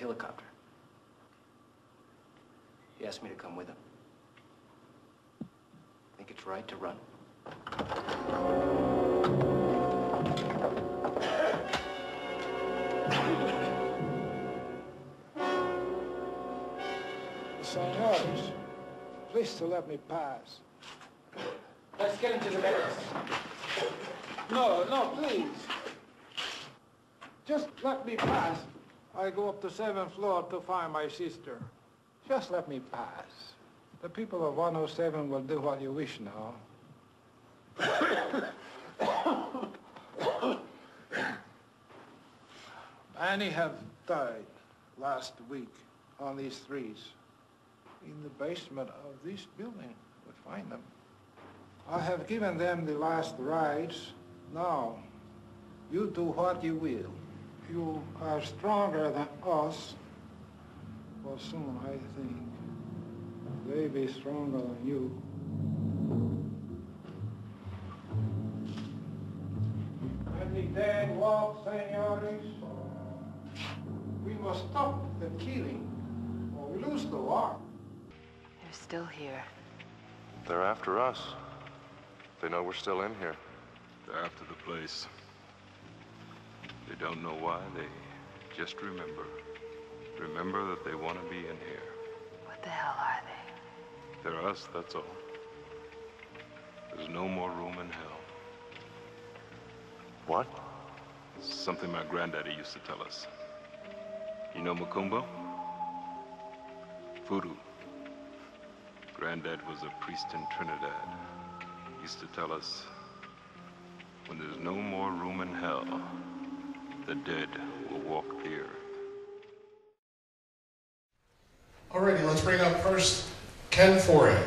helicopter. He asked me to come with him. Think it's right to run? Senores, please to let me pass. Let's get into the barracks. No, please. Just let me pass. I go up to 7th floor to find my sister. Just let me pass. The people of 107 will do what you wish now. Many have died last week on these streets. In the basement of this building, we find them. I have given them the last rites. Now, you do what you will. You are stronger than us. Well, soon, I think, they be stronger than you. When the dead walk, senores, we must stop the killing, or we lose the war. They're still here. They're after us. They know we're still in here. They're after the place. They don't know why, they just remember. Remember that they want to be in here. What the hell are they? They're us, that's all. There's no more room in hell. What? Something my granddaddy used to tell us. You know Macumba? Voodoo. Granddad was a priest in Trinidad. He used to tell us, when there's no more room in hell, the dead will walk the earth. Alrighty, let's bring up first Ken Foree.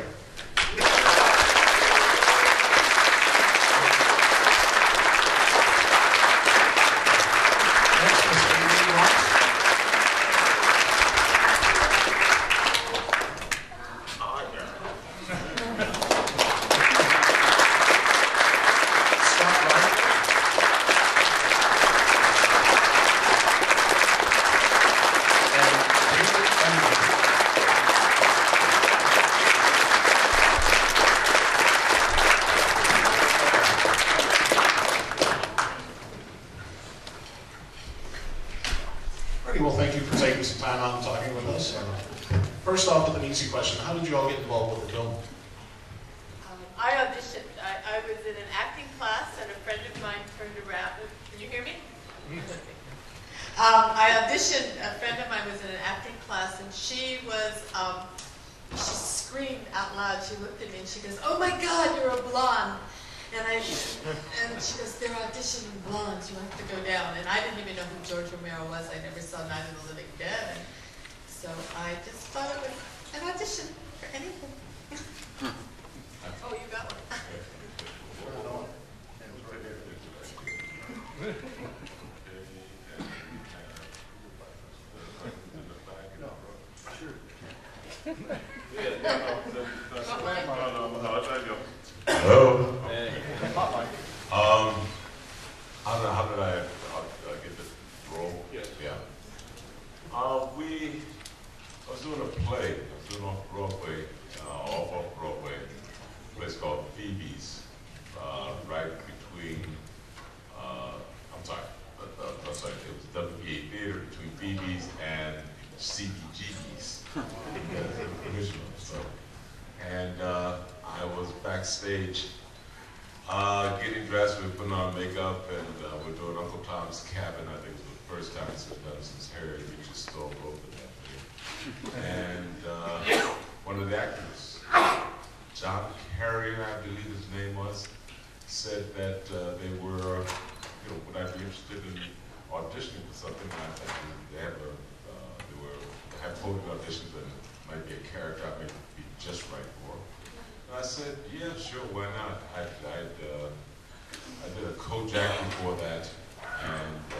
Well, thank you for taking some time out and talking with us. First off, with an easy question, how did you all get involved with the film? I auditioned. I was in an acting class, and a friend of mine turned around. Can you hear me? I auditioned. A friend of mine was in an acting class, and she screamed out loud. She looked at me and she goes, "Oh my God, you're a blonde!" And she goes, "They're auditioning blondes. You have to go down." And I didn't even know who George Romero was. I never saw Night of the Living Dead. And so I just thought it was an audition for anything. Oh, you got one. Hello. How did I get this role? Yes. Yeah. I was doing a play. I was doing off-Broadway, a place called Phoebe's, right between, it was WPA Theater between Phoebe's and CBGB's. Original stuff. And I was backstage getting dressed, we were putting on makeup, and we're doing Uncle Tom's Cabin. I think it was the first time it's been done since Harry reached stove open that day. And one of the actors, John Carrier, I believe his name was, said that they were, would I be interested in auditioning for something? And I think they had voted auditions and it might be a character I may be just right for. And I said, yeah, sure, why not? I did a Kojak before that, and a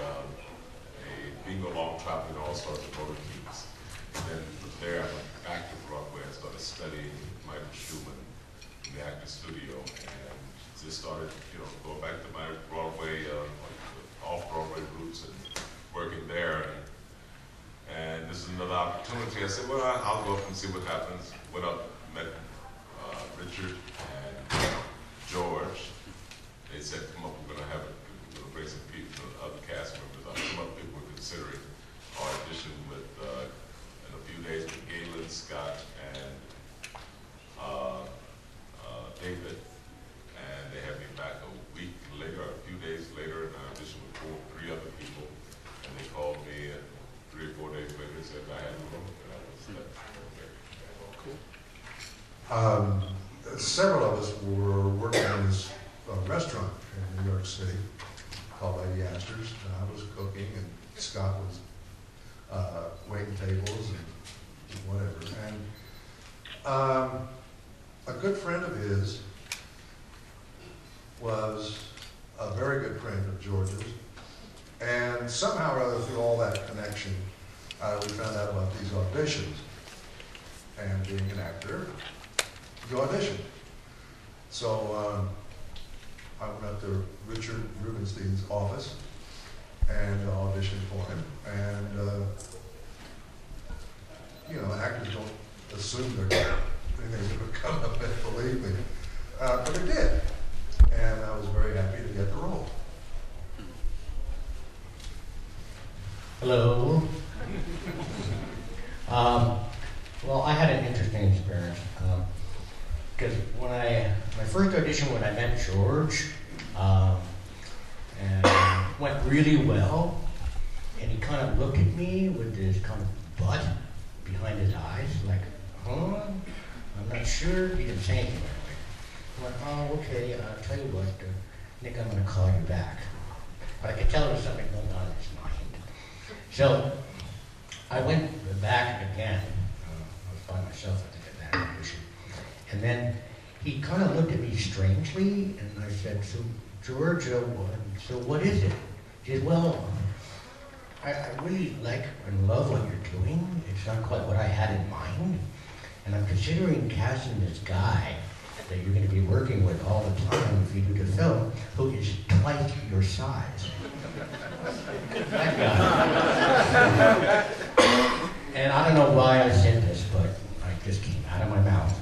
bingo long traveling all sorts of motor teams. And then from there, I went back to Broadway and started studying Michael Schumann in the acting studio, and just started, going back to my Broadway, off-Broadway roots and working there. And this opportunity. I said, well, I'll go up and see what happens. Went up, met Richard and George. They said, come up, we're gonna bring some people, other cast members. Some other people were considering audition with, in a few days with Gaylen, Scott, and David. And they had me back a week later, a few days later, and I auditioned with three other people. And they called me, and 3 or 4 days later, they said I had a room. And I was like, cool. Several of us were working in this restaurant in New York City called Lady Astor's, and I was cooking, and Scott was waiting tables and whatever. And a good friend of his was a very good friend of George's, and somehow or other through all that connection, we found out about these auditions. And being an actor, you audition. So I went up to Richard Rubenstein's office and auditioned for him. And you know, actors don't assume they're going to come up and believe me, but it did. And I was very happy to get the role. Hello. Well, I had an interesting experience. Because my first audition, when I met George, and went really well, and he kind of looked at me with this kind of butt behind his eyes, like, huh? I'm not sure. He didn't say anything right away. I went, oh, okay, I'll tell you what, I think I'm going to call you back. But I could tell there was something going on in his mind. So I went back again. I was by myself, I think, at that audition. And then he kind of looked at me strangely, and I said, so George, so what is it? He said, well, I really like and love what you're doing. It's not quite what I had in mind. And I'm considering casting this guy that you're going to be working with all the time if you do the film, who is twice your size. That guy. And I don't know why I said this, but it just came out of my mouth.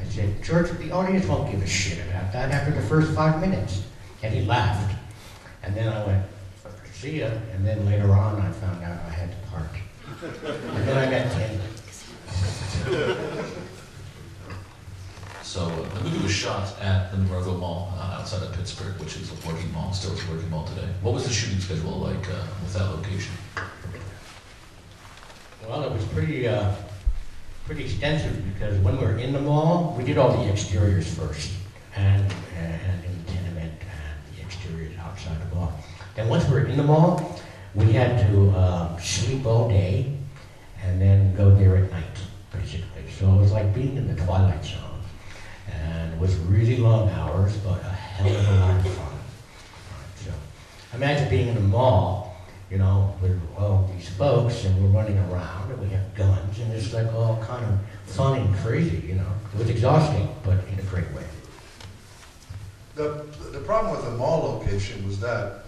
I said, George, the audience won't give a shit about that after the first 5 minutes. And he laughed. And then I went, see ya. And then later on, I found out I had to park. And then I got 10. So the movie was shot at the Monroeville Mall outside of Pittsburgh, which is a working mall, still is a working mall today. What was the shooting schedule like with that location? Well, it was pretty extensive because when we were in the mall, we did all the exteriors first, and in the tenement and the exteriors outside the mall. Then once we were in the mall, we had to sleep all day and then go there at night, basically. So it was like being in the Twilight Zone. And it was really long hours, but a hell of a lot of fun. So imagine being in a mall, you know, with all these folks, and we're running around, and we have guns, and it's like all kind of fun and crazy, you know. It was exhausting, but in a great way. The problem with the mall location was that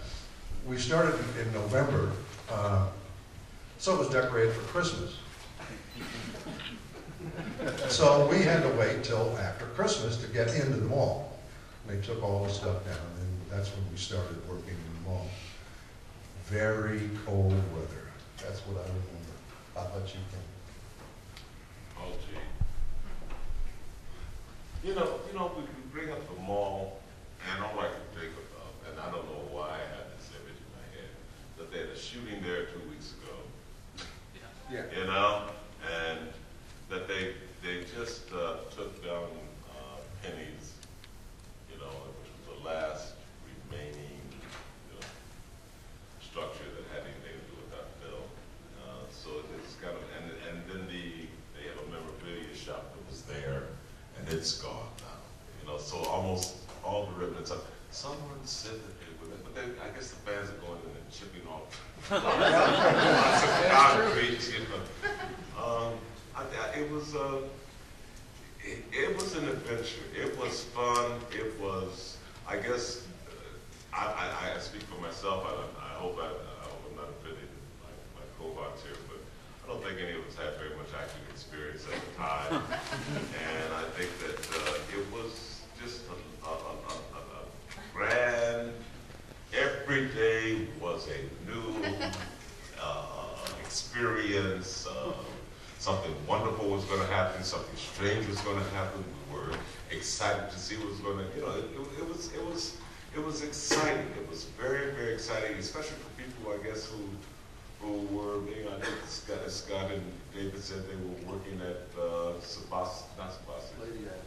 we started in November, so it was decorated for Christmas. So we had to wait till after Christmas to get into the mall. They took all the stuff down, and that's when we started working in the mall. Very cold weather. That's what I remember. How about you, Ken? Oh, gee. You know, we bring up the mall, and all I can think of, and I don't know why I had this image in my head, that they had a shooting there 2 weeks ago. Yeah. You know, and that they just took down Penny's, you know, which was the last remaining, you know, structure that had anything to do with that film. So it's kind of, and then they have a memorabilia shop that was there, and it's gone now. You know, so almost all the ribbons up. Someone said that they were, but then I guess the fans are going in and chipping off. Concrete, you know. It was an adventure. It was fun. It was, I guess, I speak for myself. I hope I'm not offending my cohorts here, but I don't think any of us had very much acting experience at the time, and I think that it was just a grand. Every day was a new experience. Something wonderful was going to happen. Something strange was going to happen. We were excited to see what was going to. You know, it was exciting. It was very, very exciting, especially for people, I guess, who were being. I think Scott and David said they were working at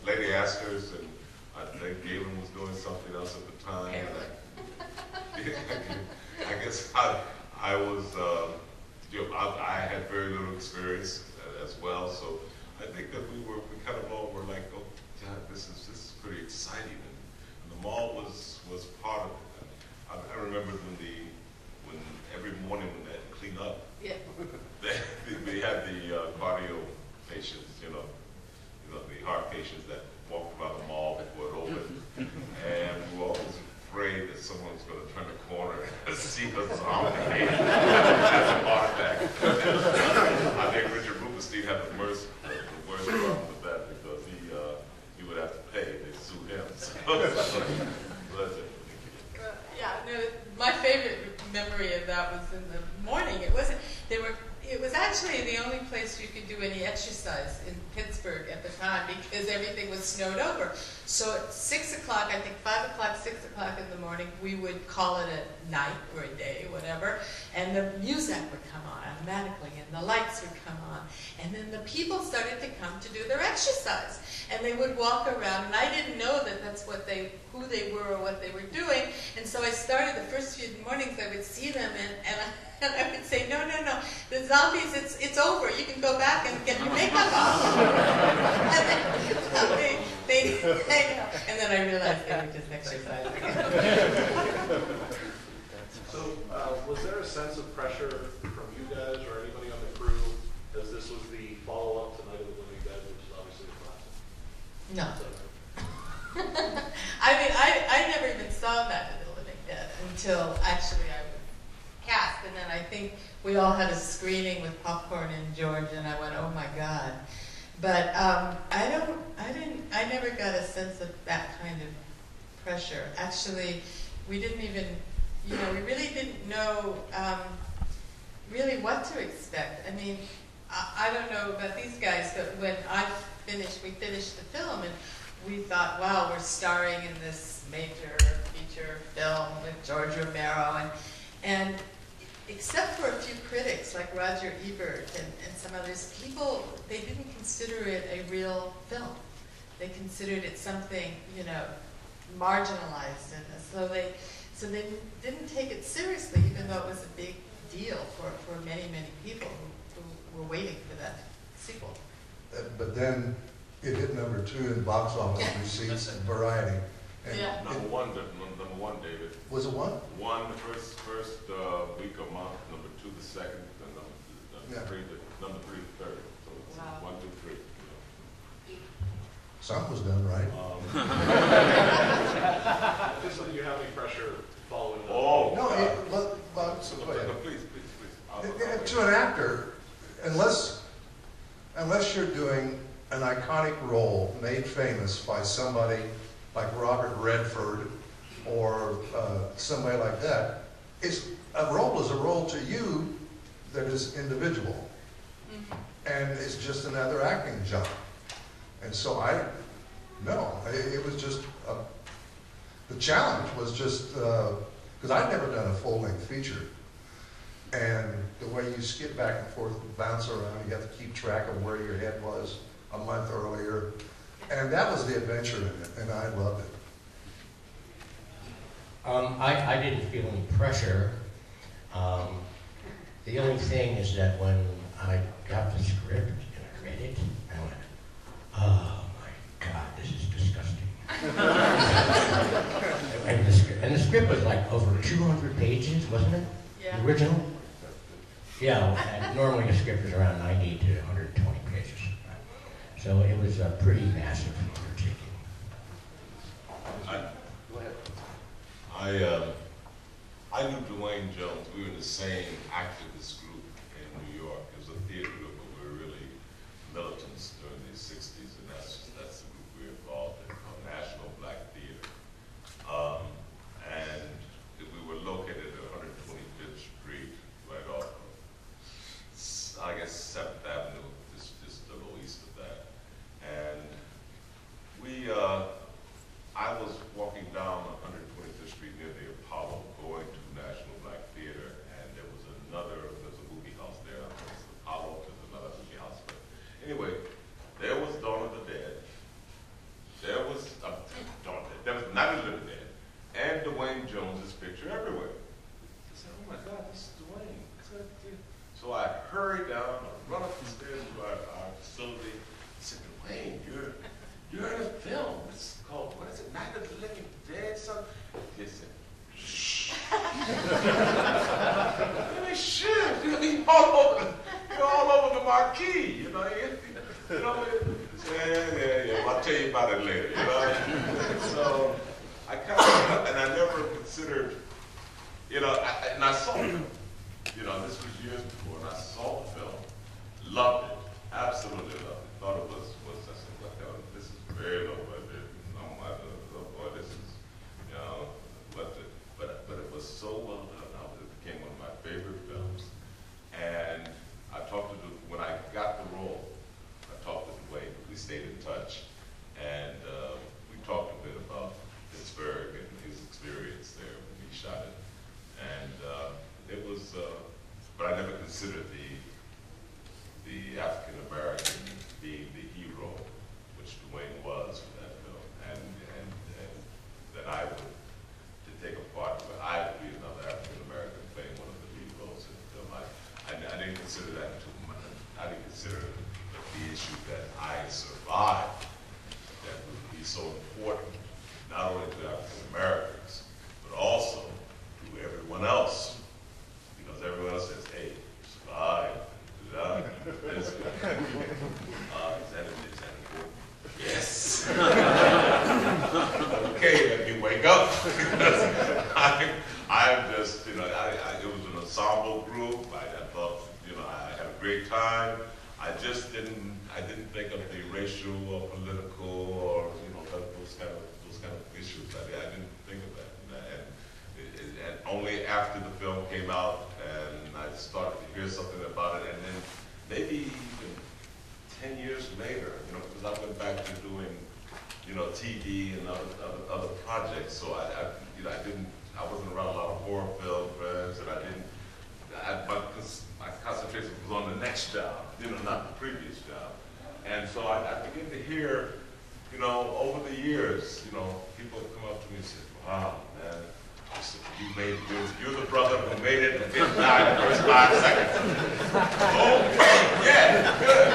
Lady Astor's, and I think Gaylen was doing something else at the time. I guess I was. I had very little experience as well, so I think that we kind of all were like, oh, God, this is pretty exciting, and the mall was part of it. I remember when every morning when they had to clean up, yeah. they had the cardio patients, the heart patients that walked around the mall before it opened, and we were always afraid that someone was going to turn the corner and see a zombie as a heart attack. I think Richard Rubenstein had the worst problem with that because he would have to pay. They sued him. So that's it. Yeah, no, my favorite memory of that was in the morning. It was actually the only place you could do any exercise in Pittsburgh at the time because everything was snowed over. So at 6 o'clock, I think 5 o'clock, 6 o'clock in the morning, we would call it a night or a day, whatever, and the music would come on automatically, and the lights would come on, and then the people started to come to do their exercise, and they would walk around, and I didn't know that that's who they were or what they were doing, and so I started the first few mornings, I would see them, and I would say, no, the zombies, it's over. You can go back and get your makeup off. And then I realized they were just exercising. So, was there a sense of pressure from you guys or anybody on the crew as this was the follow-up to Night of the Living Dead, which is obviously a classic? No. I mean, I never even saw Night of the Living Dead until actually I was cast, and then I think we all had a screening with popcorn and George, and I went, oh my God. But I never got a sense of that kind of pressure. Actually, we didn't even, we really didn't know really what to expect. I mean, I don't know about these guys, but when we finished the film, and we thought, wow, we're starring in this major feature film with George Romero, and except for a few critics like Roger Ebert and some others, people, they didn't consider it a real film. They considered it something, marginalized, and so they didn't take it seriously, even though it was a big deal for many, many people who were waiting for that sequel. But then it hit number 2 in box office receipts and Variety. And yeah. Number one, David. Was it one? One the first week of month, number 2 the second, and number 3 the third. So it's wow. 1, 2, 3. Something was done right. Just so you have any pressure following up? Oh, no, please. To an actor, unless you're doing an iconic role made famous by somebody like Robert Redford or somebody like that, a role is a role to you that is individual. Mm-hmm. And it's just another acting job. And so it was just, the challenge was just, because I'd never done a full-length feature. And the way you skip back and forth and bounce around, you have to keep track of where your head was a month earlier. And that was the adventure in it, and I loved it. I didn't feel any pressure. The only thing is that when I got the script and I read it, I went, oh my God, this is disgusting. and the script was like over 200 pages, wasn't it? Yeah. The original? Yeah, and normally the script is around 90 to 120 pages. So it was a pretty massive undertaking. Go ahead. I knew Dwayne Jones. We were in the same activist group in New York. It was a theater. Anyway, there was Dawn of the Dead. There was Dawn of the Dead. There was Night of the Living Dead. And Dwayne Jones's picture everywhere. I said, oh my God, this is Dwayne. So I hurried down, I run up the stairs to our facility. I said, Dwayne, you're in a film. It's called, what is it, Night of the Living Dead? Something. He said, shh. I mean, shit. You're all over the marquee. You know, yeah. I'll tell you about it later. You know. So I kind of, and I never considered, and I saw it. This was years before, and I saw the film, loved it, absolutely loved it. Thought it was I said, well, this is very low budget. Oh boy, this is, but it was so well done. It became one of my favorite films. And I talked to when I got the role, I talked to Dwayne. We stayed in touch, and we talked a bit about Pittsburgh and his experience there when he shot it. And it was, but I never considered the African American being the hero, which Dwayne was for that film, and that I would to take a part, but I would be another African American playing one of the lead roles in the film. I didn't consider that too much. I didn't consider the issue that I survived that would be so important, not only to African Americans, but also to everyone else. Because everyone else says, hey, you survived. Is that important? Yes. Okay, let me wake up. I'm just, it was an ensemble group. I thought, I had a great time. I didn't think of the racial or political or, those kind of issues. I didn't think of that. And only after the film came out and I started to hear something about it, and then maybe even 10 years later, because I went back to doing, TV and other projects, so I wasn't around a lot of horror film friends, and my concentration was on the next job, not the previous job. And so I began to hear, over the years, people come up to me and say, wow, man, you're the brother who made it and didn't die in the first 5 seconds. Oh, yeah, good.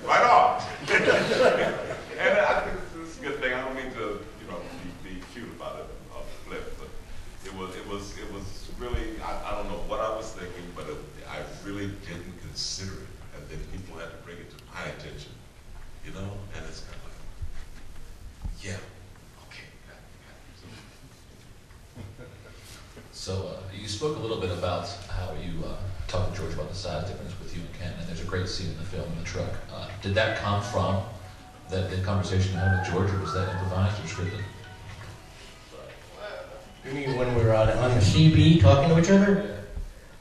Right on. And I think this is a good thing. I don't mean to, be cute about it off the flip, but it was really, I don't know what I was thinking, but I really didn't consider it. And then people had to bring it to my attention, and it's kind of like, yeah. So you spoke a little bit about how you talked to George about the size difference with you and Ken, and there's a great scene in the film in the truck. Did that come from the conversation you had with George, or was that improvised or scripted? You mean when we were on the CB talking to each other?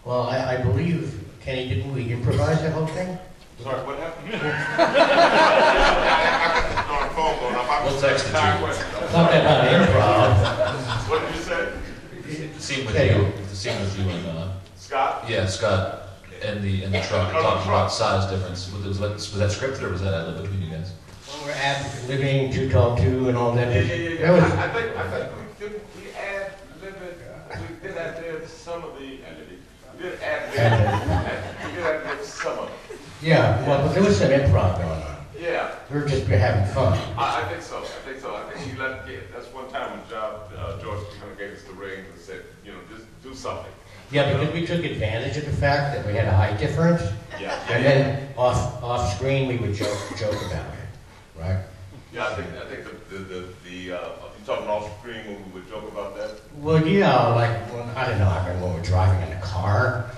Well, I believe, Kenny, didn't we improvise that whole thing? Sorry, what happened? We'll text it to you. Talking about improv. What did you say? The scene with you and Scott? Yeah, Scott and the truck talking about size difference. Was that scripted or was that ad-lib between you guys? When we're ad-libbing, 2 talk 2 and all that. Yeah. I think we ad-lib it. We did ad-lib some of the editing. We did ad-lib some of it. Yeah, well, but there was some improv going on. Yeah. We were just having fun. I think so. I think he let get. That's one time when George kind of gave us the reins and said, just do something. Yeah, because we took advantage of the fact that we had a height difference. Yeah. And then off screen we would joke about it, right? Yeah, I think you talking off screen when we would joke about that. Well, yeah, like I remember when we were driving in the car,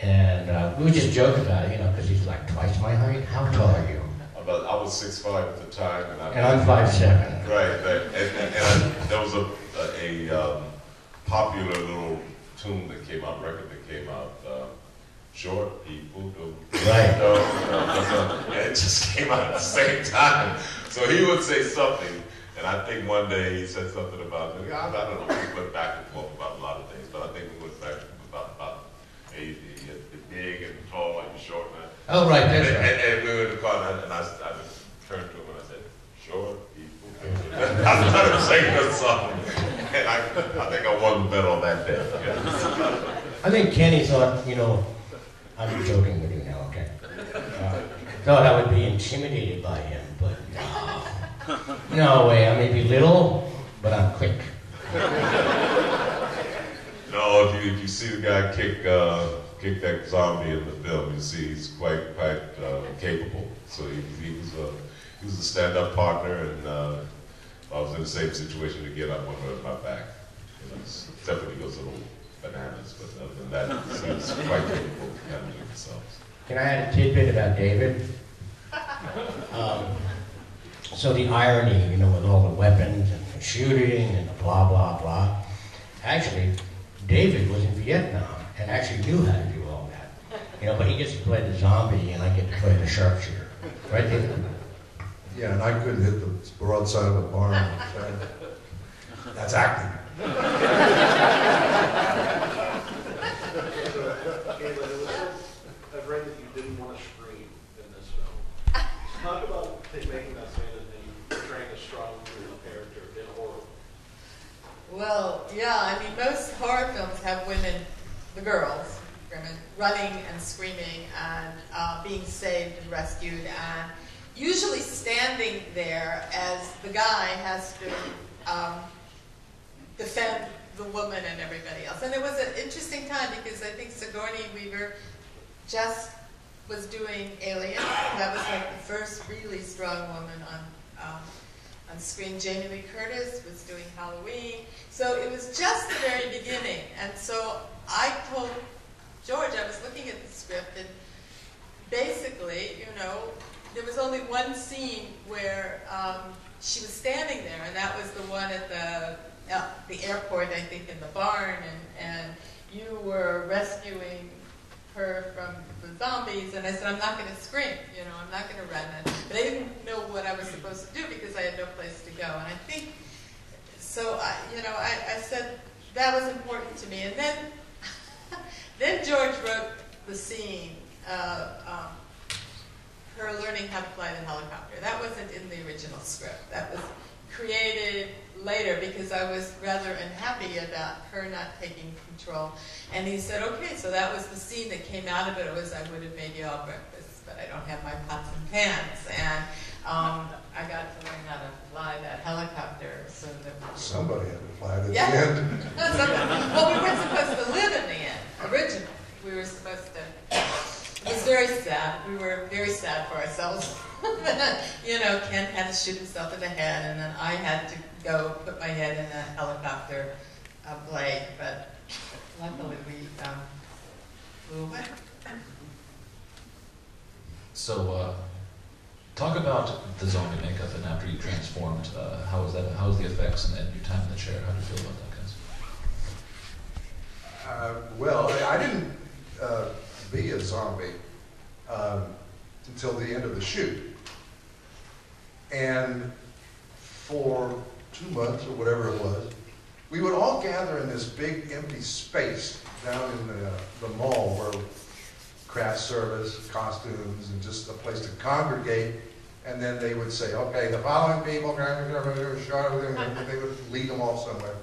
and we would just joke about it, because he's like twice my height. How tall are you? I was 6'5" at the time, and I'm 5'7". Right, and there was a popular little tune that came out, record that came out, Short People Do. Right. It just came out at the same time. So he would say something, and I think one day he said something about, I don't know, we went back and forth about a lot of things, but I think we went back about big and tall and short. Oh, right, that's right. And we were in the car, and I just turned to him and I said, "Sure, people." I started singing a song, and I think I won the bet on that day. I think Kenny thought, you know, I'm joking with you now, okay? Thought I would be intimidated by him, but no. No way, I may be little, but I'm quick. No, if you see the guy kick that zombie in the film, you see he's quite capable. So he was a stand-up partner, and I was in the same situation to get up on my back. Except when he goes a little bananas, but other than that, he's quite capable of handling himself. Can I add a tidbit about David? So the irony, you know, with all the weapons and the shooting and the blah, blah, blah. Actually, David was in Vietnam and actually knew how to do all that. You know, but he gets to play the zombie and I get to play the sharpshooter. Right, David? Yeah, and I couldn't hit the broadside of a barn. That's acting. I've read that you didn't want to scream in this film. Talk about making that scene and then portraying a strong female character in horror. Well, yeah, I mean, most horror films have women, the girls, women, running and screaming and being saved and rescued and usually standing there as the guy has to defend the woman and everybody else. And it was an interesting time because I think Sigourney Weaver just was doing Alien. That was like the first really strong woman on screen. Jamie Lee Curtis was doing Halloween. So it was just the very beginning. And so I told George, I was looking at the script, and basically, you know, there was only one scene where she was standing there, and that was the one at the airport, I think, in the barn, and you were rescuing her from the zombies, and I said, I'm not going to scream, you know, I'm not going to run. But I didn't know what I was supposed to do because I had no place to go. And I think, so, I said that was important to me. And then George wrote the scene of her learning how to fly the helicopter. That wasn't in the original script. That was created later because I was rather unhappy about her not taking control. And he said, okay, so that was the scene that came out of it. It was, I would have made you all breakfast, but I don't have my pots and pans. And I got to learn how to fly that helicopter. So that somebody had to fly it at yeah. the end. Well, we weren't supposed to live in the end, originally. We were supposed to. It was very sad. We were very sad for ourselves. You know, Ken had to shoot himself in the head, and then I had to go put my head in a helicopter blade. But luckily, we flew away. So, talk about the zombie makeup and after you transformed. How was that? How was the effects and your time in the chair? How did you feel about that, guys? Well, I didn't be a zombie until the end of the shoot. And for 2 months or whatever it was, we would all gather in this big empty space down in the mall where craft service, costumes, and just a place to congregate. And then they would say, okay, the following people, and they would lead them off somewhere.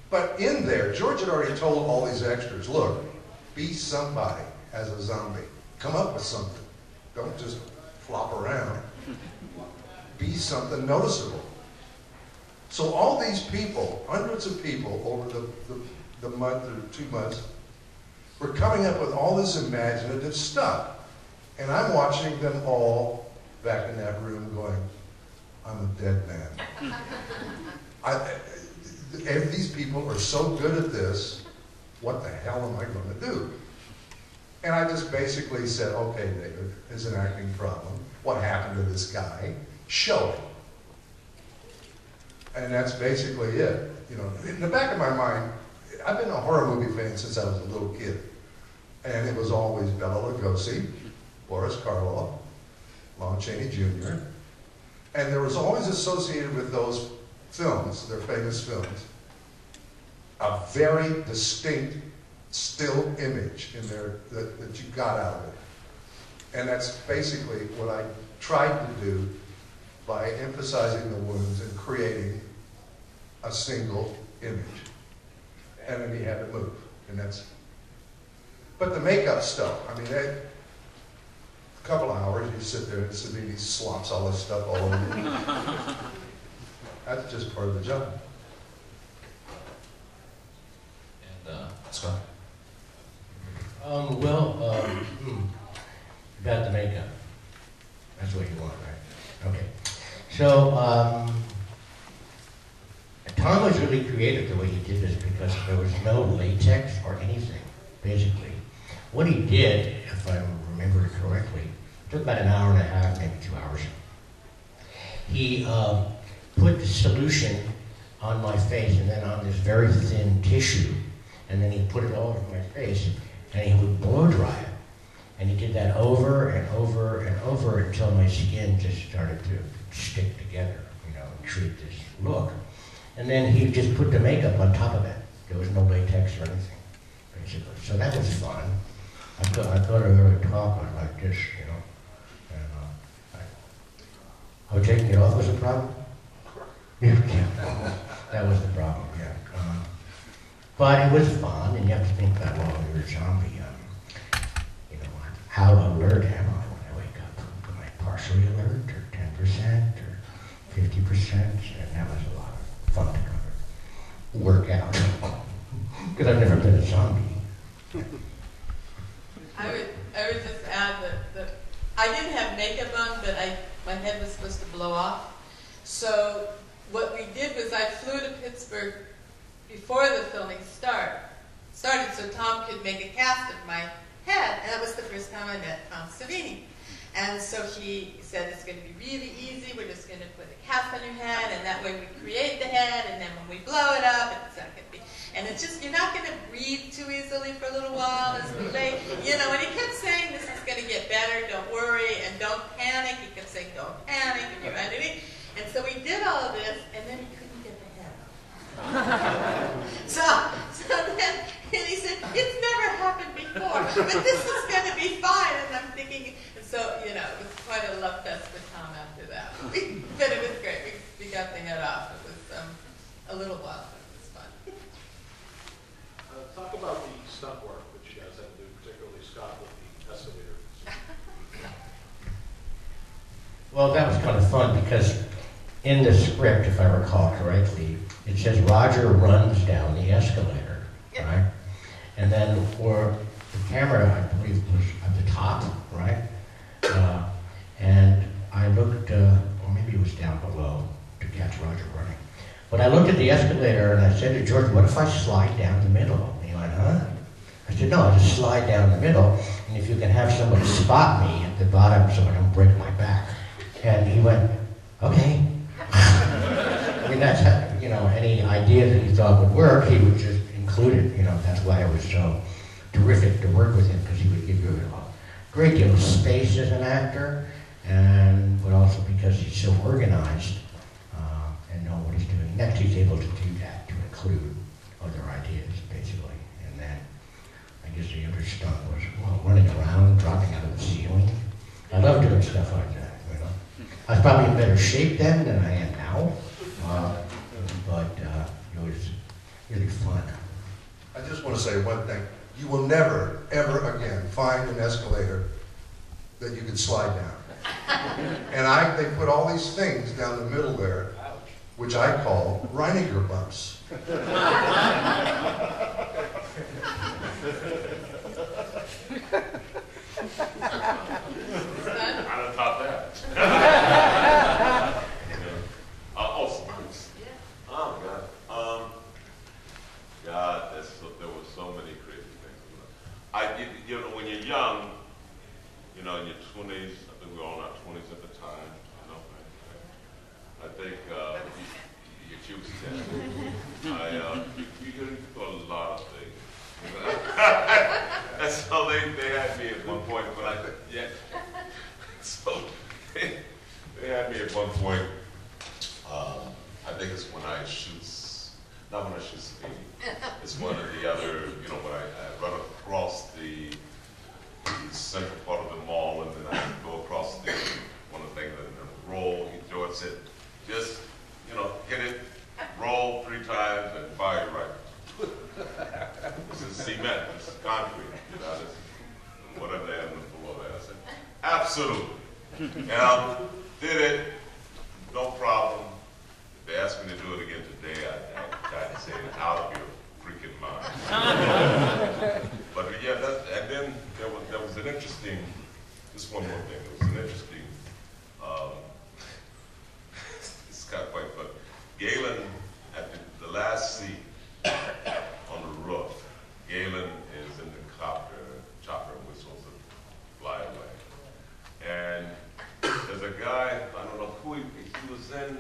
But in there, George had already told all these extras, look, be somebody as a zombie. Come up with something. Don't just flop around. Be something noticeable. So all these people, hundreds of people over the month or 2 months, were coming up with all this imaginative stuff. And I'm watching them all back in that room going, I'm a dead man. These people are so good at this, what the hell am I going to do? And I just basically said, okay, David, there's an acting problem. What happened to this guy? Show it. And that's basically it. You know, in the back of my mind, I've been a horror movie fan since I was a little kid. And it was always Bela Lugosi, Boris Karloff, Lon Chaney Jr. And there was always associated with those films, their famous films, a very distinct still image in there that you got out of it. And that's basically what I tried to do by emphasizing the wounds and creating a single image. And then he had to move, and that's. But the makeup stuff, I mean, a couple of hours, you sit there and Sabini slops all this stuff all over you. That's just part of the job. And Scott? About the makeup. That's what you want, right? Okay. So, Tom was really creative the way he did this because there was no latex or anything, basically. What he did, if I remember correctly, took about an hour and a half, maybe 2 hours. He put the solution on my face and then on this very thin tissue, and then he put it all over my face, and he would blow dry it. And he did that over and over and over until my skin just started to stick together, you know, and create this look. And then he just put the makeup on top of it. There was no latex or anything, basically. So that was fun. I thought I would talk like this, you know. And taking it off was a problem? Yeah, that was the problem, yeah. But it was fun, and you have to think about, well, you're a zombie. You know, how alert am I when I wake up? Am I partially alert, or 10%, or 50%? And that was a lot of fun to cover. Work out. Because I've never been a zombie. I would just add that I didn't have makeup on, but my head was supposed to blow off. So what we did was I flew to Pittsburgh before the filming started so Tom could make a cast of my head. And that was the first time I met Tom Savini. And so he said, it's going to be really easy. We're just going to put a cast on your head, and that way we create the head, and then when we blow it up, it's not going to be. And it's just, you're not going to breathe too easily for a little while as we lay. You know, and he kept saying, this is going to get better, don't worry, and don't panic. He kept saying, don't panic, and you're underneath. And so we did all of this, and then he couldn't get the head out. So then he said, it's never happened before, but this is going to be fine. And I'm thinking, and so, you know, it was quite a love fest with Tom after that. But it was great. We got the head off. It was a little while, but it was fun. Talk about the stunt work that you guys had to do, particularly Scott with the escalator. Well, that was kind of fun because in the script, if I recall correctly, it says Roger runs down the escalator, right? And then for the camera, I believe, was at the top, right? And I looked, or maybe it was down below to catch Roger running. But I looked at the escalator and I said to George, what if I slide down the middle? And he went, huh? I said, no, I'll just slide down the middle, and if you can have somebody spot me at the bottom so I don't break my back. And he went, okay. I mean, that's how, you know, any idea that he thought would work, he would just include it. You know, that's why it was so terrific to work with him, because he would give you a great deal of space as an actor, but also because he's so organized and know what he's doing. Next, he's able to do that, to include other ideas, basically. And then, I guess the other stuff was, well, running around, dropping out of the ceiling. I love doing stuff like that, you know. I was probably in better shape then than I am now, but it was really fun. I just want to say one thing. You will never, ever again find an escalator that you can slide down. And they put all these things down the middle there, which I call Reiniger bumps. I don't top that. Oh God. God, there were so many crazy things. You know, when you're young, you know, in your 20s, I think we were all in our 20s at the time. You know, I think your cubes, you can do a lot of things. And so they had me at one point when so they had me at one point. I think it's when I shoot, not when I shoot Savini. It's one of the other, you know, when I run across the central part of the mall, and then Absolutely. Now, did it, no problem. If they asked me to do it again today, I'd say it out of your freaking mind. But yeah, and then there was an interesting, just one more thing, there was an interesting, it's kind of quite fun. Gaylen, at the last scene on the roof, Gaylen is in the chopper whistles and fly away. And there's a guy, I don't know who he was in,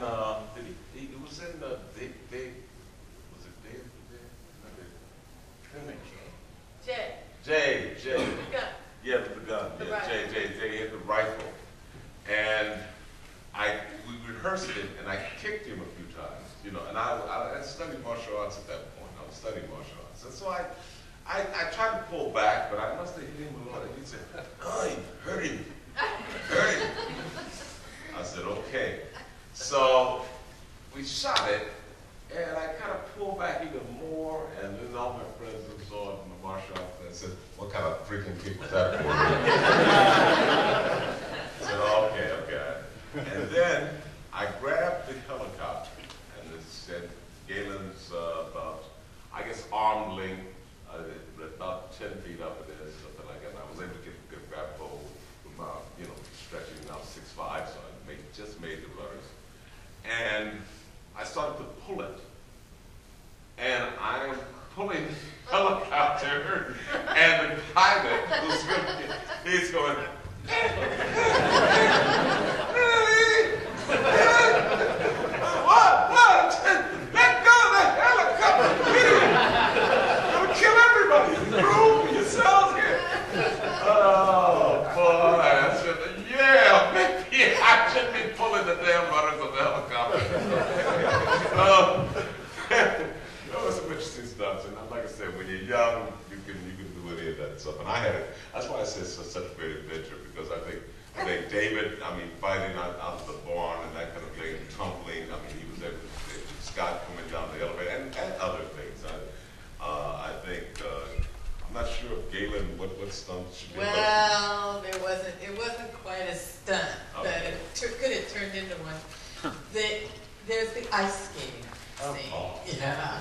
he was in Dave, was it Dave? Jay. The gun. Yeah, the gun. The Yeah, rifle. Jay hit the rifle. And we rehearsed it, and I kicked him a few times, you know, and I studied martial arts at that point. I was studying martial arts. And so I tried to pull back, but I must have hit him a lot. And he said, oh, you hurt him. Hurt him. I said, okay. So we shot it, and I kind of pulled back even more, and then all my friends who saw it in the martial arts class said, what kind of freaking kick was that for? I said, okay. And then I grabbed the helicopter, and it said Gaylen's about, I guess, arm length, about 10 feet up it is, something like that. And I was able to get a good grab hold with my, you know, stretching out 6'5", so I just made the runners. And I started to pull it. And I'm pulling the helicopter, and the pilot who's going, he's going, really? What? Let go of the helicopter, idiot! You'll kill everybody. Prove yourselves here. Oh, boy. I said, yeah, maybe I should be pulling the damn runners of the helicopter. There was some interesting stuff. And like I said, when you're young, you can do any of that stuff. And I had it. That's why I say it's such a great adventure, because I think David, fighting out of the barn and that kind of thing, tumbling. He was there with Scott coming down the elevator and other things. I think, I'm not sure if Gaylen, what stunt should be. Well, it wasn't quite a stunt, but it could have turned into one. There's the ice skating scene. Yeah.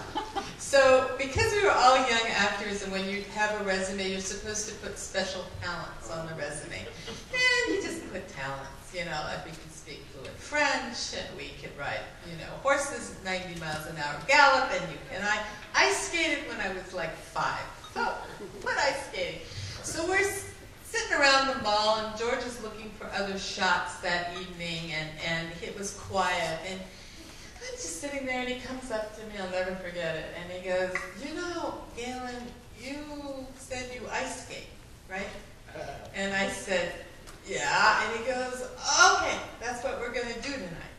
So, because we were all young actors, and when you have a resume, you're supposed to put special talents on the resume. And you just put talents, you know, like we could speak fluent French, and we could ride, you know, horses at 90 miles an hour gallop, and I ice skated when I was like 5. So, what ice skating? So we're sitting around the mall, and George is looking for other shots that evening, and it was quiet, and I'm just sitting there, and he comes up to me, I'll never forget it, and he goes, you know, Gaylen, you said you ice skate, right? And I said, yeah, and he goes, okay, that's what we're going to do tonight.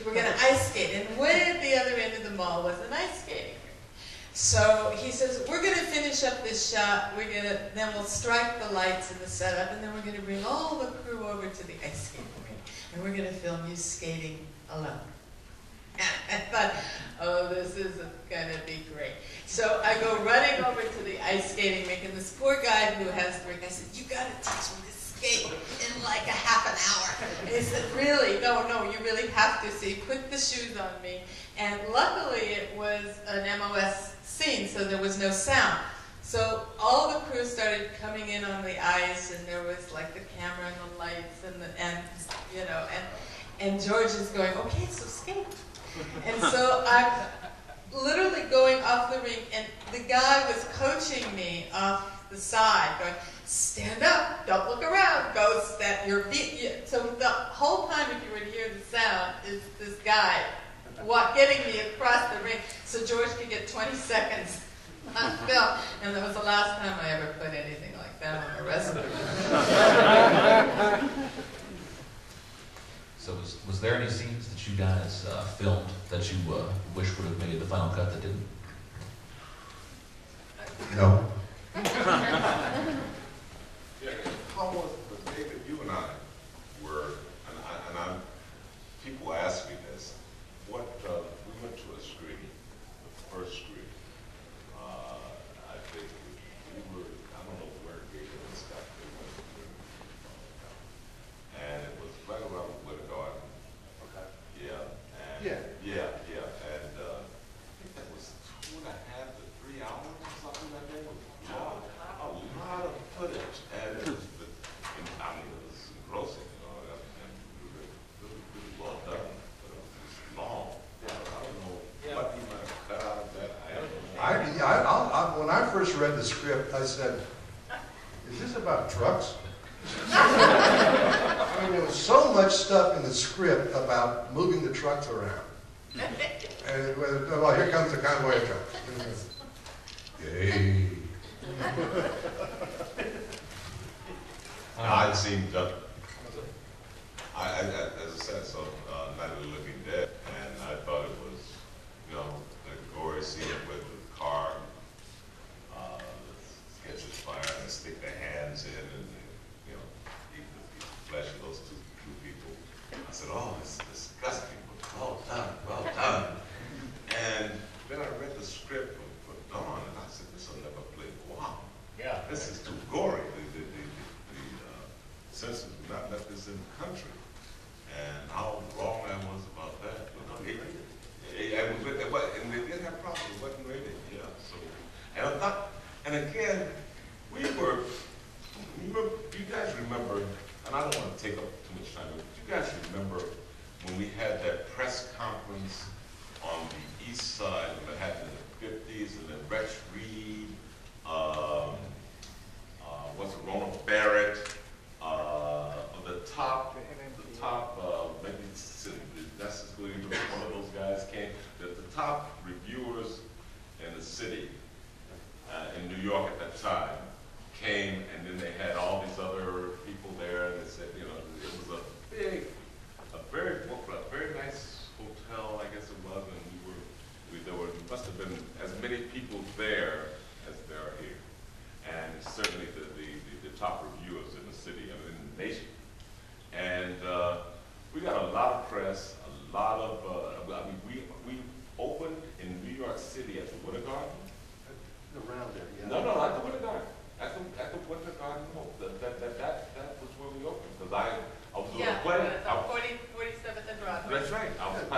We're going to ice skate, and way at the other end of the mall was an ice skating. So he says, we're going to finish up this shot, then we'll strike the lights and the setup, and then we're going to bring all the crew over to the ice skating rink, and we're going to film you skating alone. And I thought, oh, this is going to be great. So I go running over to the ice skating rink, and this poor guy who has the rink, I said, you got to teach me to skate in like a half an hour. And he said, really? No, you really have to. So he put the shoes on me, and luckily it was an MOS scene, so there was no sound. So all the crew started coming in on the ice, and there was like the camera and the lights and George is going, okay, so skate. And so I'm literally going off the rink, and the guy was coaching me off the side, going, stand up, don't look around, go step your feet. So the whole time, if you were to hear the sound, is this guy getting me across the rink so George could get 20 seconds on film. And that was the last time I ever put anything like that on a resume. So was there any scenes that you guys filmed that you wish would have made the final cut that didn't? No. Yeah, how was David, you and I were, people ask me this, we went to a screening, the first screening. I think we were, I don't know where David and Scott, they went. read the script, I said, is this about trucks? I mean, there was so much stuff in the script about moving the trucks around. And well, here comes the convoy of trucks. Yay. I'd seen, as I said, so Night of the Living Dead, and I thought it was, you know, a gory scene with the car catches fire and they stick their hands in and, you know, eat the flesh of those two people. I said, oh, this is disgusting, but well done, well done. And then I read the script for Dawn, and I said, this will never play. Wow, yeah, this is too gory. The censors would not let this in the country. And how wrong I was about that. And they didn't have problems. It wasn't rated. Yeah. So, and I thought, and again, you guys remember, and I don't want to take up too much time, but you guys remember when we had that press conference on the east side of Manhattan in the 50s, and then Rex Reed, Ronald Barrett, maybe that's just going to be one of those guys came, the top reviewers in the city, in New York at that time, came, and then they had all these other people there, and they said, you know, it was a very nice hotel, I guess it was, and there must have been as many people there as there are here, and certainly the top reviewers in the city, I mean, in the nation. And we got a lot of press, a lot of, I mean, we opened in New York City at the Winter Garden. Around there, yeah. No, at the Winter Garden. At the Winter Garden, no. That was where we opened, because I was doing a play. Yeah, 47th and Broadway. That's right.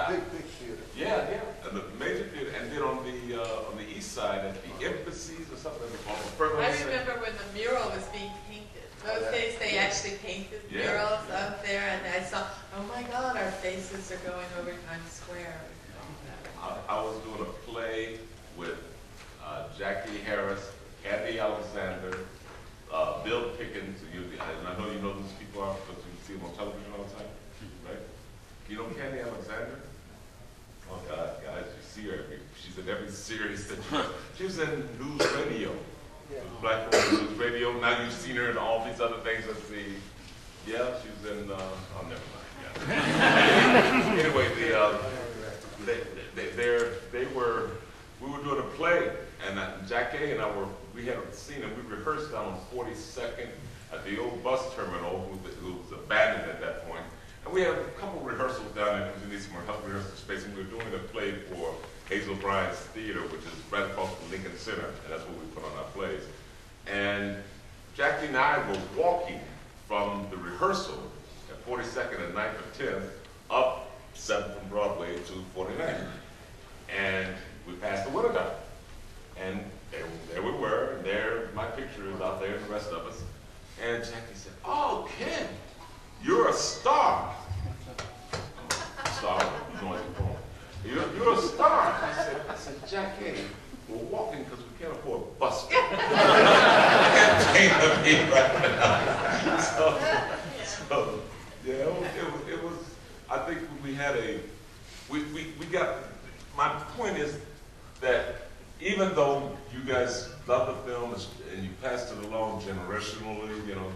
Big theater. Yeah, and the major theater, and then on the east side at the Embassies or something. I remember when the mural was being painted. Those days they actually painted murals up there, and I saw, oh my God, our faces are going over Times Square. I was doing a play with Jackie Harris, Kathy Alexander, Bill Pickens, and I know you know who these people are because you see them on television all the time, right? You know Kathy Alexander? Oh God, guys, you see her. She's in every series that she was in News Radio. Black Woman News Radio. Now you've seen her in all these other things. Let's see. Yeah, she was in, oh, never mind. Yeah. Anyway, we were doing a play, and Jackie and I we had a scene, and we rehearsed down on 42nd at the old bus terminal, who was abandoned at that point. And we had a couple rehearsals down there, because we need some more help rehearsal space, and we were doing a play for Hazel Bryant's Theater, which is right across from Lincoln Center, and that's where we put on our plays. And Jackie and I were walking from the rehearsal at 42nd and 9th and 10th up 7th from Broadway to 49th. And we passed the Winter Garden. And there we were, and there my picture is out there and the rest of us. And Jackie said, oh, Ken, you're a star. Star? You're a star. I said, Jackie, we're walking because we can't afford a bus. Can't pay to be right now. So yeah, it was, I think we had we got, my point is that even though you guys love the film and you passed it along generationally, you know,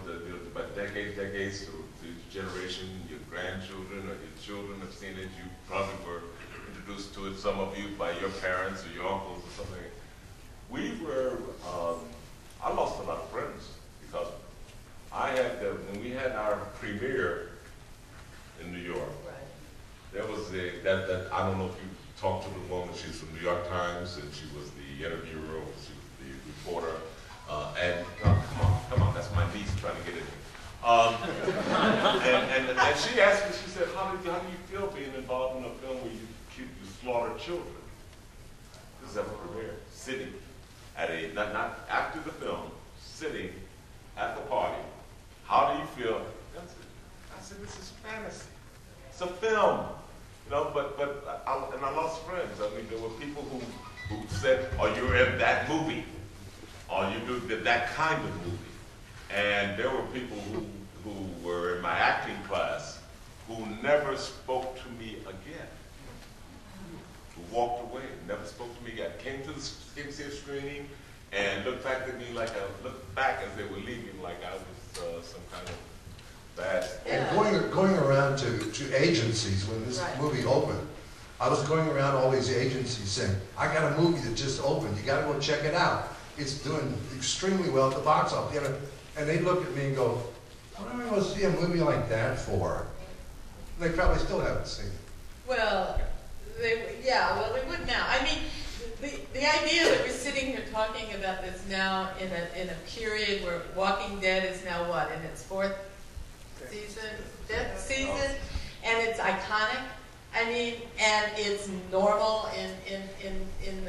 by decades to each generation, your grandchildren or your children have seen it, you probably were introduced to it, some of you, by your parents or your uncles or something. I lost a lot of friends because when we had our premiere in New York, there was I don't know if you talked to the woman, she's from New York Times, and she was the interviewer, she was the reporter, and come on, that's my niece trying to get in here. And she asked me, she said, how do you feel being involved in a film where you slaughter children? This is at the premiere, sitting at not after the film, sitting at the party. How do you feel? I said, this is fantasy. It's a film. You know, and I lost friends. I mean, there were people who said, oh, you're in that movie. or you do that kind of movie. And there were people who were in my acting class who never spoke to me again. Who walked away, never spoke to me again. Came to see a screening and looked back at me like looked back as they were leaving like I was some kind of bad. And going around to agencies when this movie opened, I was going around all these agencies saying, I got a movie that just opened, you got to go check it out. It's doing extremely well at the box office. And they look at me and go, what am I going to see a movie like that for? They probably still haven't seen it. Well, they would now. I mean, the idea that we're sitting here talking about this now in a period where Walking Dead is now what, in its fifth season, and it's iconic. I mean, and it's normal in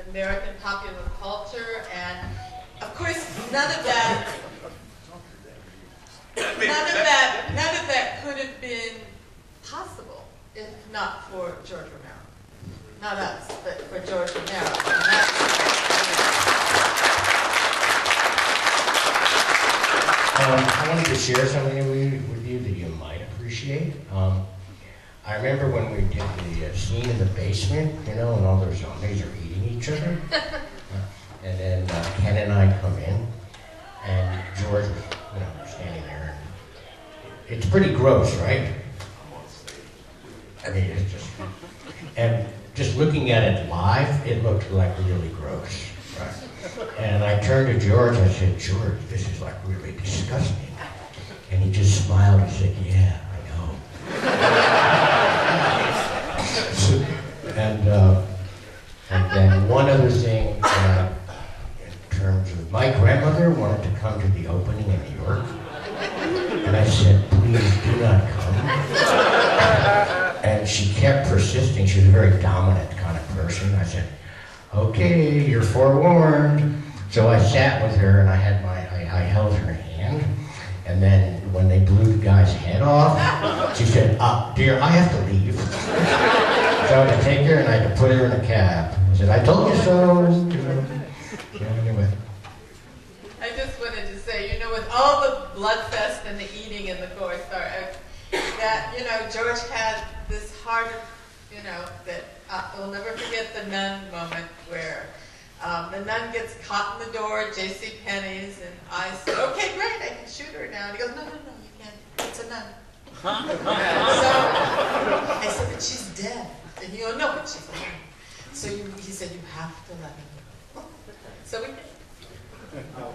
American popular culture, and of course, none of that could have been possible if not for George Romero. Not us, but for George Romero. I wanted to share something with you that you might appreciate. I remember when we did the scene in the basement, and all those zombies are eating each other. And then Ken and I come in, and George was, standing there. And it's pretty gross, right? I mean, it's just, and just looking at it live, it looked like really gross, right? And I turned to George, I said, George, this is like really disgusting. And he just smiled and said, yeah, I know. And then one other thing, in terms of my grandmother wanted to come to the opening in New York, and I said, please do not come. And she kept persisting. She was a very dominant kind of person. I said, okay, you're forewarned. So I sat with her and I held her hand. And then when they blew the guy's head off, she said, dear, I have to leave. So I had to take her and I had to put her in a cab. I said, I told you so. Anyway. I just wanted to say, with all the bloodfest and the eating and the gore, that, George had this heart, that we'll never forget the nun moment where the nun gets caught in the door at J.C. Penney's, and I said, okay, great, I can shoot her now. And he goes, no, you can't. It's a nun. So I said, but she's dead. And he goes, no, but she's a nun. So he said, you have to let me go. So we did.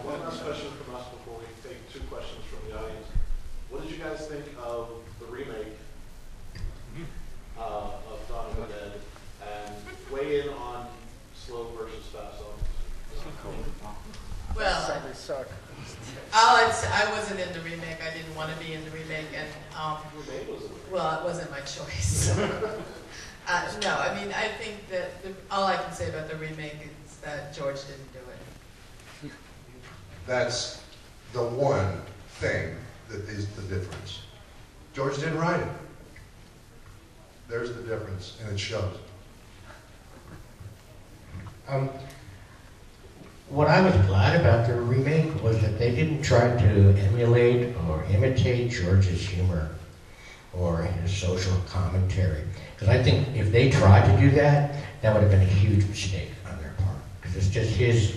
One last question from us before we take two questions from the audience. What did you guys think of the remake of Dawn of the Dead, and weigh in on slow versus fast songs? Well, they suck. I wasn't in the remake. I didn't want to be in the remake, and well, it wasn't my choice. No, I mean, I think that all I can say about the remake is that George didn't do it. That's the one thing that is the difference. George didn't write it. There's the difference, and it shows. What I was glad about the remake was that they didn't try to emulate or imitate George's humor or his social commentary. Because I think if they tried to do that, that would have been a huge mistake on their part. Because it's just his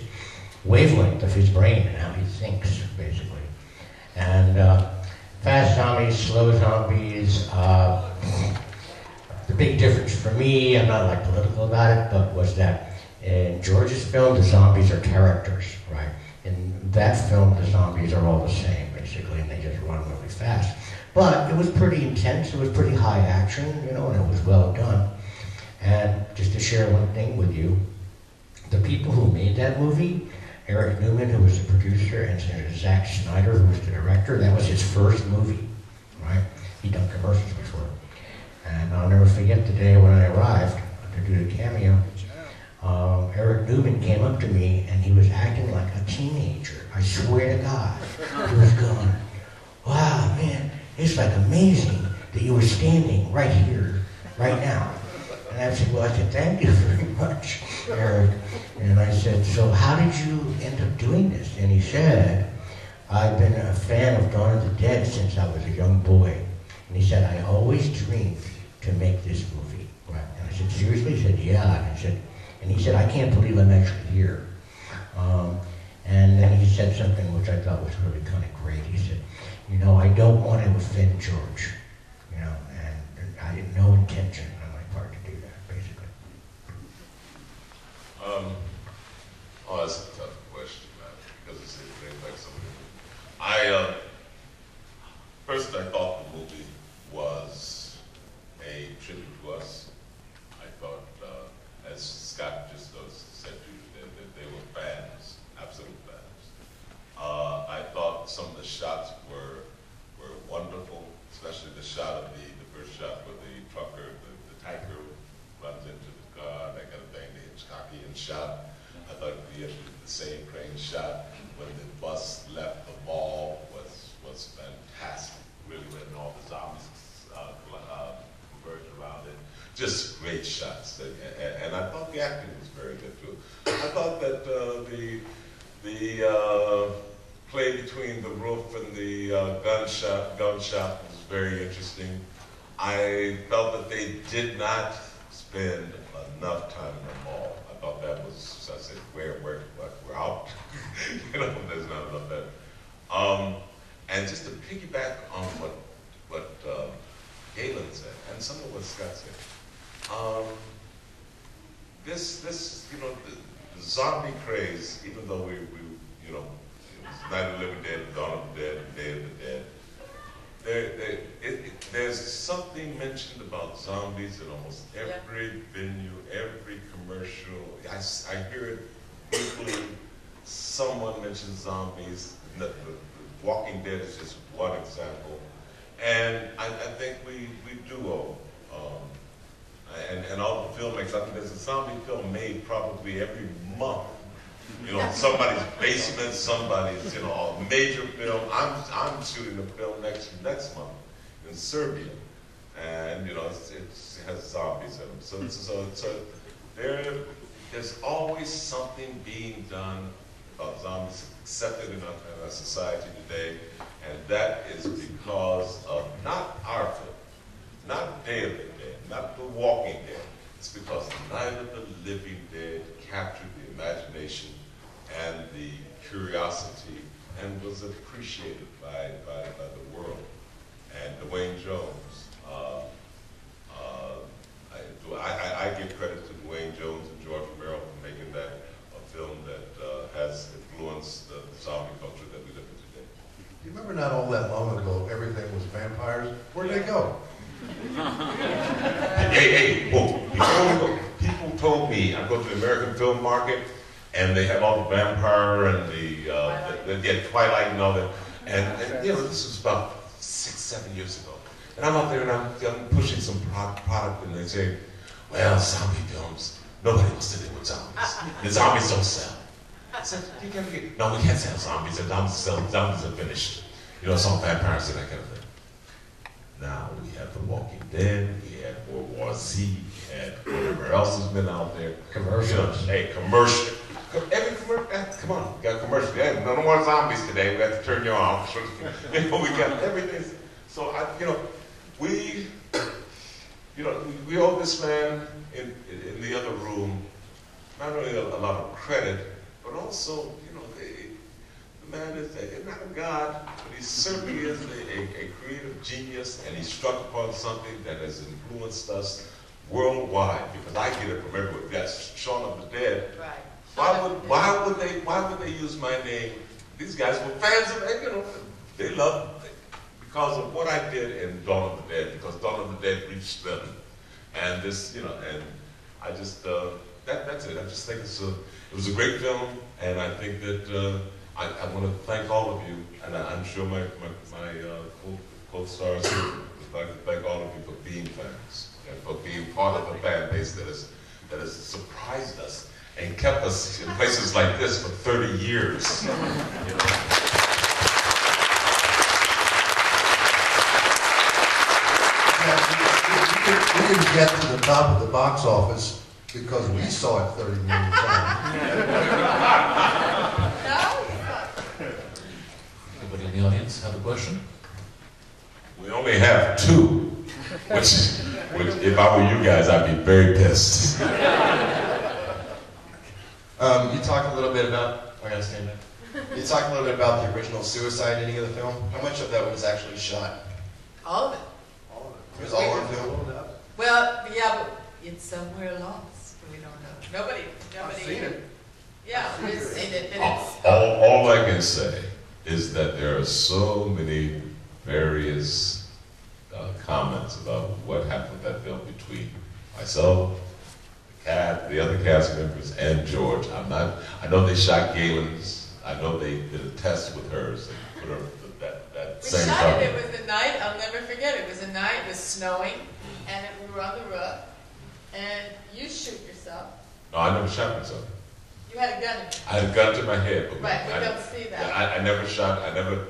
wavelength of his brain and how he thinks, basically. And fast zombies, slow zombies, the big difference for me, I'm not political about it, but was that in George's film, the zombies are characters, right? In that film, the zombies are all the same, basically, and they just run really fast. But it was pretty intense, it was pretty high action, and it was well done. And just to share one thing with you, the people who made that movie, Eric Newman, who was the producer, and Zack Snyder, who was the director, that was his first movie, right? He'd done commercials before. And I'll never forget the day when I arrived to do the cameo. Eric Newman came up to me and he was acting like a teenager. I swear to God. He was going, wow, man, it's like amazing that you were standing right here, right now. And I said, well, I said, thank you very much, Eric. And I said, so how did you end up doing this? And he said, I've been a fan of Dawn of the Dead since I was a young boy. And he said, I always dreamed to make this movie. Right. And I said, seriously? He said, yeah. And he said, I can't believe I'm actually here. And then he said something which I thought was really kind of great. He said, you know, I don't want to offend George, you know, and I had no intention on my part to do that, basically. Oh, that's a tough question, man, because it's like something. First I thought the movie was a tribute to us. I thought, as Scott just said to you, that they were fans, absolute fans. I thought some of the shots were wonderful, especially the shot of the first shot where the trucker, the tanker runs into the car, that kind of thing, the Hitchcockian shot. I thought the same crane shot when the bus left the mall was fantastic. Really when all the zombies converged around it. Just great shots. And I thought the acting was very good too. I thought that the play between the roof and the gun shop was very interesting. I felt that they did not spend enough time in the mall. I thought that was, I said, we're out. You know, there's not enough there. And just to piggyback on what Gaylen said, and some of what Scott said, this, you know, the zombie craze, even though we you know, it was Night of the Living Dead, Dawn of the Dead, Day of the Dead. There's something mentioned about zombies in almost every venue, every commercial. I hear it briefly. Someone mentions zombies. The Walking Dead is just one example. And I think we do owe, and all the filmmakers, I think there's a zombie film made probably every month. You know, somebody's basement, somebody's, you know, a major film. I'm shooting a film next month in Serbia, and you know, it has zombies in them. So there's always something being done about zombies accepted in our society today, and that is because of not our film, not Day of the Dead, not The Walking Dead. It's because Night of the Living Dead captured the imagination and the curiosity and was appreciated by the world. And Dwayne Jones, I give credit to Dwayne Jones and George Romero for making that a film that has influenced the zombie culture that we live in today. You remember not all that long ago, everything was vampires? Where'd they go? Hey, whoa, before we go, people told me, I go to the American Film Market, and they have all the vampire and the Twilight and all that. And you know, this was about 6-7 years ago. And I'm out there and I'm pushing some product, and they say, well, zombie films, nobody wants to deal with zombies. The zombies don't sell. I said, no, we can't sell zombies. The zombies are finished. You know, it's all vampires and that kind of thing. Now we have The Walking Dead, we had World War Z, we had whatever else has been out there. Commercials. You know, hey, commercial. Every commercial, come on, we got commercial. Hey, no more zombies today. We have to turn you off. You know, we got everything. So we owe this man in the other room not only a lot of credit, but also, you know, the man is not a god, but he certainly is a creative genius, and he struck upon something that has influenced us worldwide. Because I get it from everywhere. That's Shaun of the Dead. Right. Why would they use my name? These guys were fans of it, you know. They loved it because of what I did in Dawn of the Dead, because Dawn of the Dead reached them. And this, you know, and I just, that's it. I just think it was a great film, and I think that I want to thank all of you, and I'm sure my co-stars here would like to thank all of you for being fans, and for being part of a fan base that has surprised us and kept us in places like this for 30 years. You know? We didn't get to the top of the box office because we saw it 30 million times. Anybody in the audience have a question? We only have two, which if I were you guys, I'd be very pissed. You talked a little bit about, I gotta stand up. You talked a little bit about the original suicide ending of the film. How much of that was actually shot? All of it. It was all on film? Well, yeah, but it's somewhere lost. We don't know. Nobody. I've seen it. Yeah, we've seen it. And it's, All I can say is that there are so many various comments about what happened with that film between myself, the other cast members, and George. I know they shot Gaylen's. I know they did a test with hers and put her that we same shot cover. it. It was a night. I'll never forget. It was a night. It was snowing, and we were on the roof. And you shoot yourself. No, I never shot myself. You had a gun. I had a gun to my head. But Right. We don't see that. I never shot. I never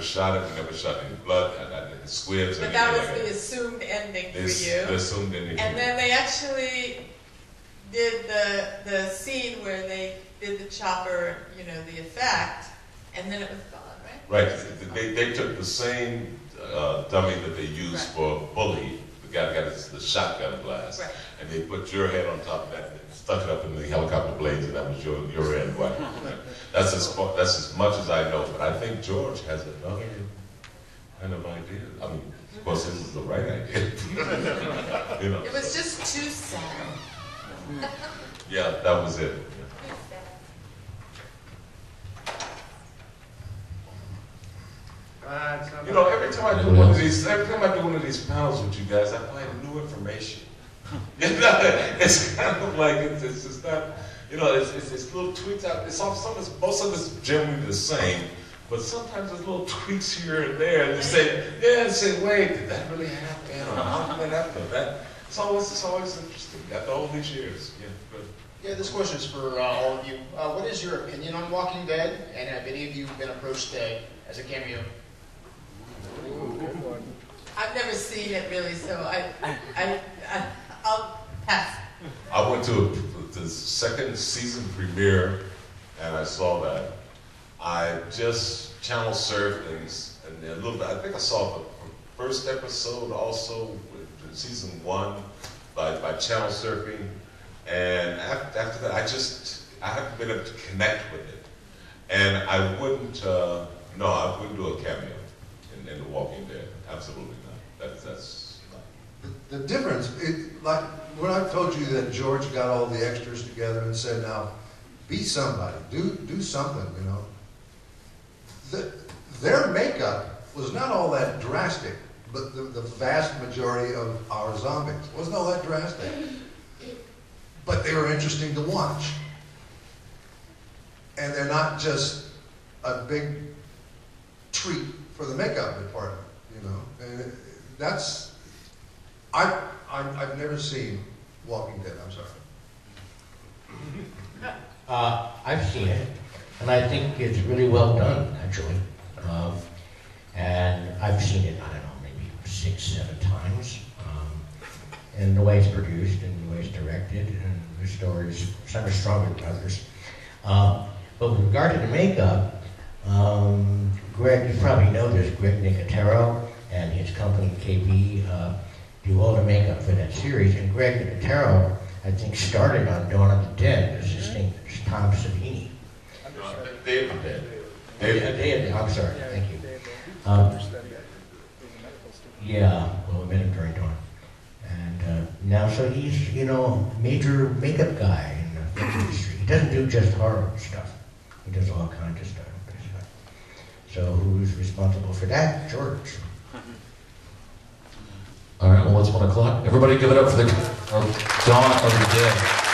shot it. I never shot any blood. I didn't squibs. But that was the assumed ending for you. The assumed ending. And then they actually did the scene where they did the chopper, you know, the effect, and then it was gone, right? Right. They took the same dummy that they used for Bully. The guy got the shotgun blast, right. And they put your head on top of that and stuck it up in the helicopter blades, and that was your end. Right? That's as much as I know. But I think George has another kind of idea. I mean, of course, this is the right idea. You know. It was just too sad. Yeah, that was it. You know, every time I do one of these panels with you guys, I find new information. It's kind of like it's just not, you know, it's little tweaks out. Most of it's generally the same, but sometimes there's little tweaks here and there, and they say, wait, did that really happen? Or how did that happen? It's always interesting. After all these years, yeah, good. Yeah, this question is for all of you. What is your opinion on Walking Dead? And have any of you been approached as a cameo? Ooh, good one. I've never seen it really, so I'll pass. I went to the second season premiere, and I saw that. I just channel surfed and a little bit. I think I saw the first episode also in season 1 by channel surfing, and after that, I haven't been able to connect with it, and I wouldn't do a cameo in The Walking Dead. Absolutely not. That's not. The difference, like when I told you that George got all the extras together and said, now, be somebody, do something, you know. Their makeup was not all that drastic, but the vast majority of our zombies wasn't all that drastic. But they were interesting to watch. And they're not just a big treat for the makeup department, you know. And that's, I've never seen Walking Dead, I'm sorry. I've seen it, and I think it's really well done, actually. And I've seen it, I don't know, maybe 6, 7 times. And the way it's produced, and the way it's directed, and the stories, some are stronger than others. But with regard to the makeup, Greg, you probably know this, Greg Nicotero and his company KB do all the makeup for that series. And Greg Nicotero, I think, started on Dawn of the Dead. There's this thing, there's Tom Savini. David. I'm sorry, thank you. Yeah, well, we met him during Dawn. And now, so he's, you know, major makeup guy in the film industry. He doesn't do just horror stuff. He does all kinds of stuff. So who's responsible for that? George. All right, well, it's 1 o'clock. Everybody give it up for the Dawn of the Dead.